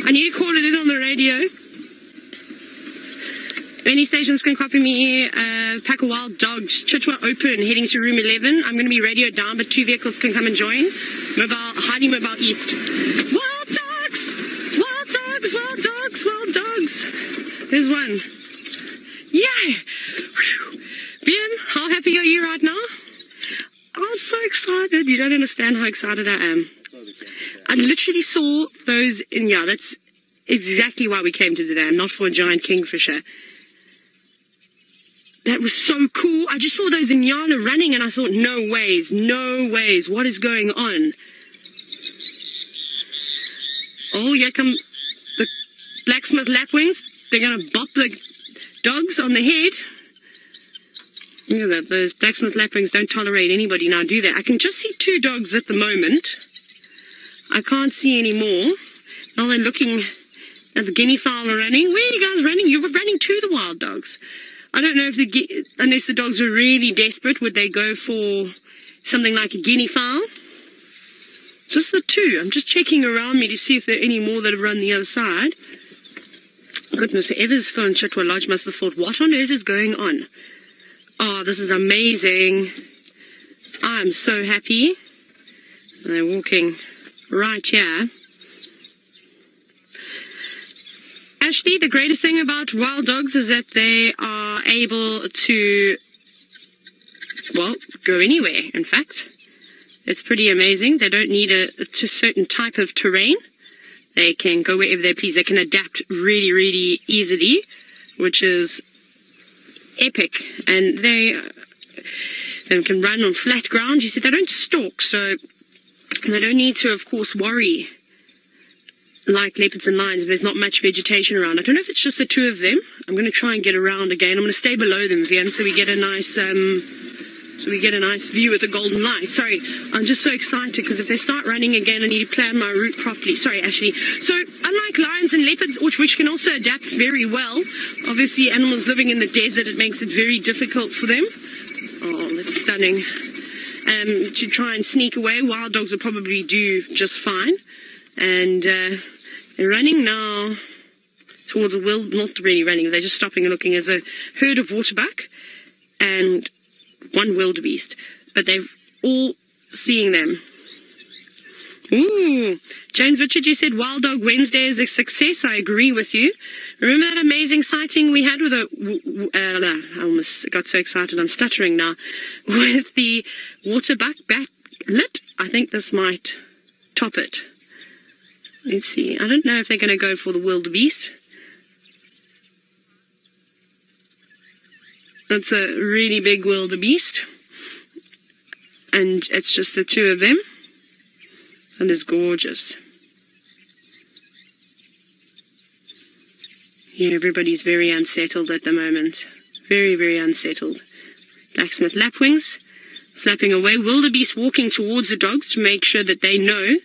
I need to call it in on the radio. Any stations can copy me. Pack of wild dogs. Chitwa open, heading to room 11. I'm going to be radioed down, but 2 vehicles can come and join. Highly mobile east. Wild dogs! Wild dogs! Wild dogs! Wild dogs! There's one. Yay! BM, how happy are you right now? I'm so excited. You don't understand how excited I am. I literally saw those in, yeah, that's exactly why we came to the dam, not for a giant kingfisher. That was so cool. I just saw those in Yana running and I thought, no ways, what is going on? Oh, here come the blacksmith lapwings. They're going to bop the dogs on the head. Look at that, those blacksmith lapwings don't tolerate anybody now, do they? I can just see 2 dogs at the moment. I can't see any more. Now they're looking at the guinea fowl are running. Where are you guys running? You were running to the wild dogs. I don't know if unless the dogs are really desperate, would they go for something like a guinea fowl? Just the 2. I'm just checking around me to see if there are any more that have run the other side. Goodness, whoever's still in Chitwa Lodge must have thought, what on earth is going on? Oh, this is amazing. I'm so happy. They're walking right here. Ashley, the greatest thing about wild dogs is that they are able to, well, go anywhere, in fact. It's pretty amazing. They don't need a certain type of terrain. They can go wherever they please. They can adapt really, really easily, which is epic. And they can run on flat ground. You said they don't stalk, so they don't need to, of course, worry like leopards and lions if there's not much vegetation around. I don't know if it's just the 2 of them. I'm going to try and get around again. I'm going to stay below them, Vian, so we get a nice view of the golden light. Sorry, I'm just so excited because if they start running again, I need to plan my route properly. Sorry, Ashley. So unlike lions and leopards, which can also adapt very well, obviously animals living in the desert, it makes it very difficult for them. Oh, that's stunning. To try and sneak away, wild dogs will probably do just fine. And they're running now towards a not really running, they're just stopping and looking. There's a herd of waterbuck and 1 wildebeest, but they're all seeing them. Ooh, James Richard, you said Wild Dog Wednesday is a success. I agree with you. Remember that amazing sighting we had with I almost got so excited, I'm stuttering now, with the waterbuck backlit? I think this might top it. Let's see. I don't know if they're going to go for the wildebeest. That's a really big wildebeest. And it's just the 2 of them. And it's gorgeous. Yeah, everybody's very unsettled at the moment. Very, very unsettled. Blacksmith lapwings flapping away. Wildebeest walking towards the dogs to make sure that they know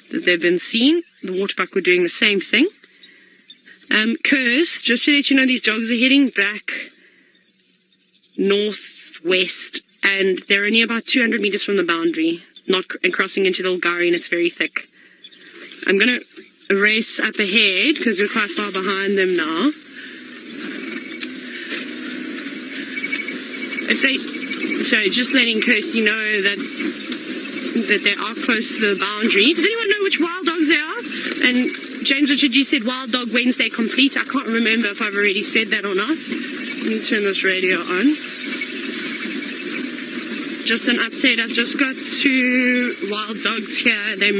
that they've been seen. The waterbuck were doing the same thing. Curse, just to let you know, these dogs are heading back northwest, and they're only about 200 meters from the boundary, and crossing into the Ulgari, and it's very thick. I'm going to race up ahead because we're quite far behind them now. Sorry, just letting Kirsty know that they are close to the boundary. Does anyone know which wild dogs they are? And James Richard, you said Wild Dog Wednesday complete. I can't remember if I've already said that or not. Let me turn this radio on. Just an update. I've just got 2 wild dogs here. They're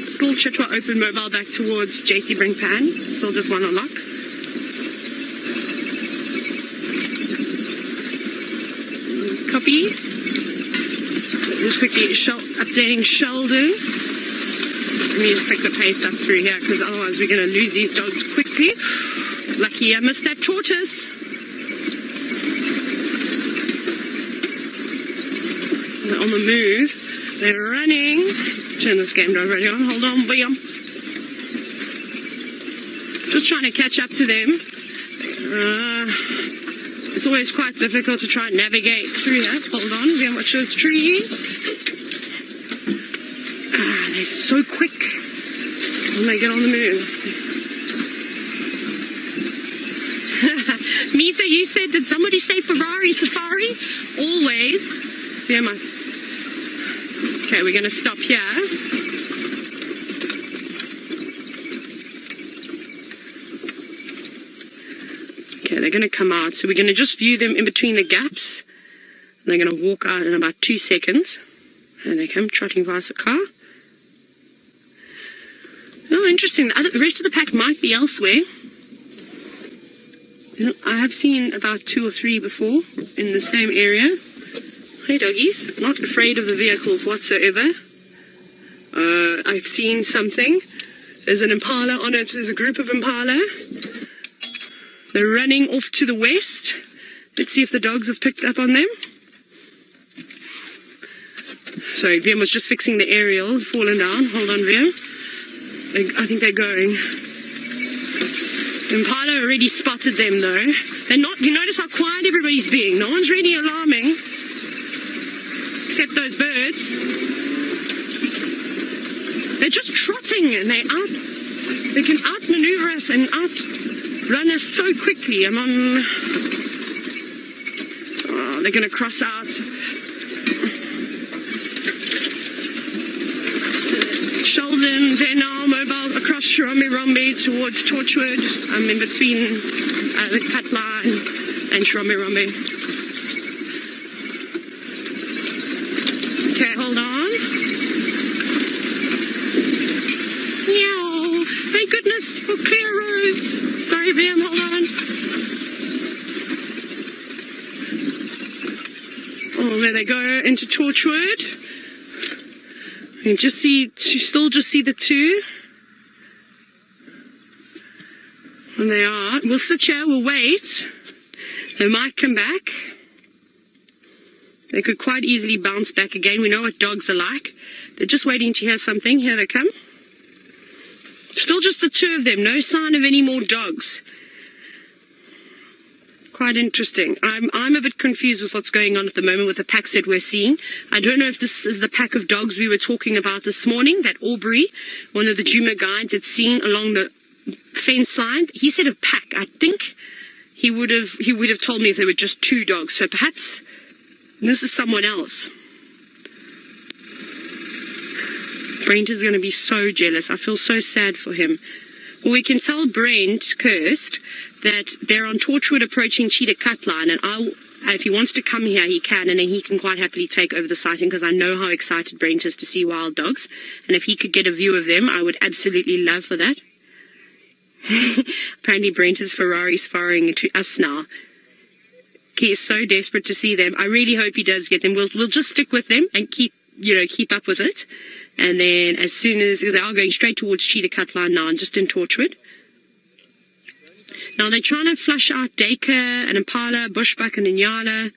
still Chitwa open mobile back towards JC Brinkpan. Still just 1 on lock. Copy. Just quickly updating Sheldon. Let me just pick the pace up through here because otherwise we're going to lose these dogs quickly. Lucky I missed that tortoise. They're on the move. They're running. Turn this game drive radio on. Hold on, William. Just trying to catch up to them. It's always quite difficult to try and navigate through that. Hold on, we watch those trees. They're so quick when they get on the move. Mita, you said, did somebody say Ferrari Safari? Always. Yeah, okay, we're going to stop here. Okay, they're going to come out. So we're going to just view them in between the gaps. And they're going to walk out in about 2 seconds. And they come trotting past the car. Oh, interesting. The rest of the pack might be elsewhere. You know, I have seen about 2 or 3 before in the same area. Hey, doggies. Not afraid of the vehicles whatsoever. I've seen something. There's an impala on it. There's a group of impala. They're running off to the west. Let's see if the dogs have picked up on them. Sorry, VM was just fixing the aerial, fallen down. Hold on, VM. I think they're going. Impala already spotted them, though. They're not. You notice how quiet everybody's being. No one's really alarming, except those birds. They're just trotting, and they can outmaneuver us and outrun us so quickly. Oh, they're going to cross out. Sheldon, they're now mobile across Shirombe towards Torchwood. I'm in between the cut line and Shirombe. Okay, hold on. Meow. Thank goodness for clear roads. Sorry, VM, hold on. Oh, there they go into Torchwood. You still just see the 2. And they are. We'll sit here, we'll wait. They might come back. They could quite easily bounce back again. We know what dogs are like. They're just waiting to hear something. Here they come. Still just the 2 of them. No sign of any more dogs. Quite interesting. I'm a bit confused with what's going on at the moment with the packs that we're seeing. I don't know if this is the pack of dogs we were talking about this morning, that Aubrey, one of the Djuma guides, had seen along the fence line. He said a pack. I think he would have told me if there were just 2 dogs. So perhaps this is someone else. Brent is going to be so jealous. I feel so sad for him. Well, we can tell Brent cursed that they're on Torchwood approaching Cheetah Cutline, and if he wants to come here, he can, and then he can quite happily take over the sighting, because I know how excited Brent is to see wild dogs, and if he could get a view of them, I would absolutely love for that. Apparently Brent is Ferrari sparring to us now. He is so desperate to see them. I really hope he does get them. We'll just stick with them and keep up with it. And then as soon as, because they are going straight towards Cheetah Cutline now, and just in Torchwood. Now they're trying to flush out Dacre and Impala, Bushbuck and Inyala,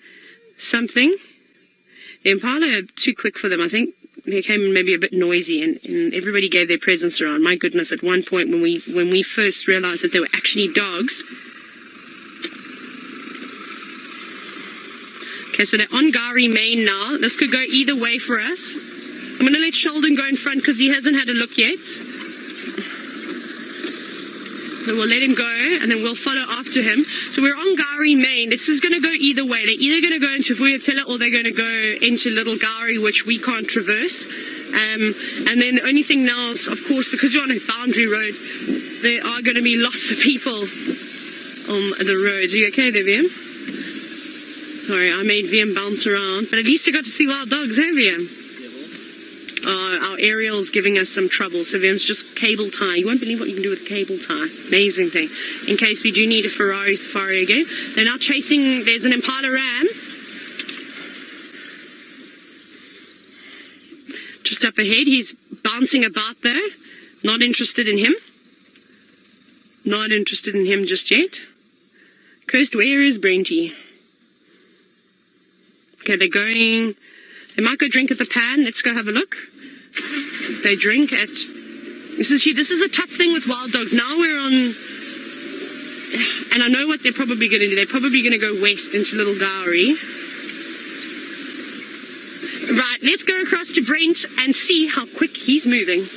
something. The Impala are too quick for them. I think they came in maybe a bit noisy, and everybody gave their presence around. My goodness, at one point when we first realized that they were actually dogs. Okay, so they're on Gari Main now. This could go either way for us. I'm going to let Sheldon go in front because he hasn't had a look yet. So we'll let him go, and then we'll follow after him. So we're on Gari Main. This is going to go either way. They're either going to go into Vuyatela or they're going to go into Little Gari, which we can't traverse. And then the only thing now is, of course, because you're on a boundary road, there are going to be lots of people on the roads. Are you okay there, VM? Sorry, I made VM bounce around. But at least you got to see wild dogs, hey, VM? Our aerial's giving us some trouble, so VM's just cable tie. You won't believe what you can do with a cable tie. Amazing thing. In case we do need a Ferrari Safari again. They're now chasing, there's an Impala Ram. Just up ahead, he's bouncing about there. Not interested in him. Not interested in him just yet. Coast, where is Brenty? Okay, they're going... They might go drink at the pan. Let's go have a look. They drink at... This is a tough thing with wild dogs. Now we're on... And I know what they're probably going to do. They're probably going to go west into Little Gowrie. Right, let's go across to Brent and see how quick he's moving.